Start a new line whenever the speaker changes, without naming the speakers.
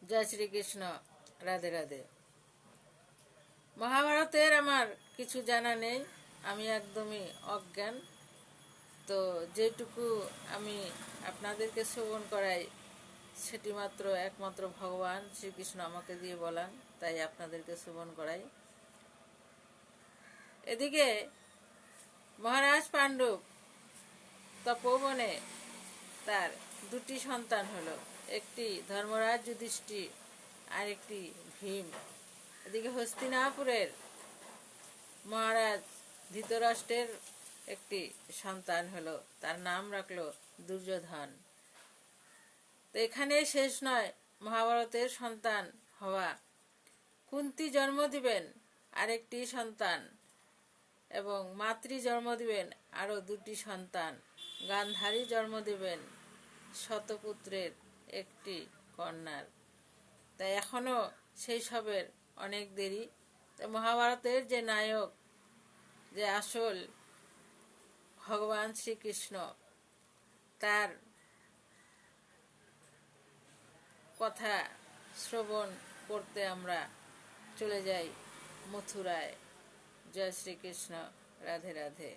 জয় শ্রীকৃষ্ণ। রাধে রাধে। মহাভারতের আমার কিছু জানা নেই, আমি একদমই অজ্ঞান। তো যেটুকু আমি আপনাদেরকে শ্রবণ করাই সেটি মাত্র একমাত্র ভগবান শ্রীকৃষ্ণ আমাকে দিয়ে বলান, তাই আপনাদেরকে শ্রবণ করাই। এদিকে মহারাজ পাণ্ডব তপোবনে তার দুটি সন্তান হলো, একটি ধর্মরাজ যুধিষ্ঠির আর একটি ভীম। এদিকে হস্তিনাপুরের মহারাজ ধৃতরাষ্ট্রের একটি সন্তান হলো, তার নাম রাখলো দুর্যোধন। তো এখানে শেষ নয় মহাভারতের সন্তান হওয়া। কুন্তী জন্ম দিবেন আরেকটি সন্তান এবং মাতৃ জন্ম দিবেন আরও দুটি সন্তান। গান্ধারী জন্ম দিবেন শতপুত্রের একটি কন্যার। তাই এখনও সেই সবের অনেক দেরি। মহাভারতের যে নায়ক, যে আসল ভগবান শ্রীকৃষ্ণ, তার কথা শ্রবণ করতে আমরা চলে যাই মথুরায়। জয় শ্রীকৃষ্ণ। রাধে রাধে।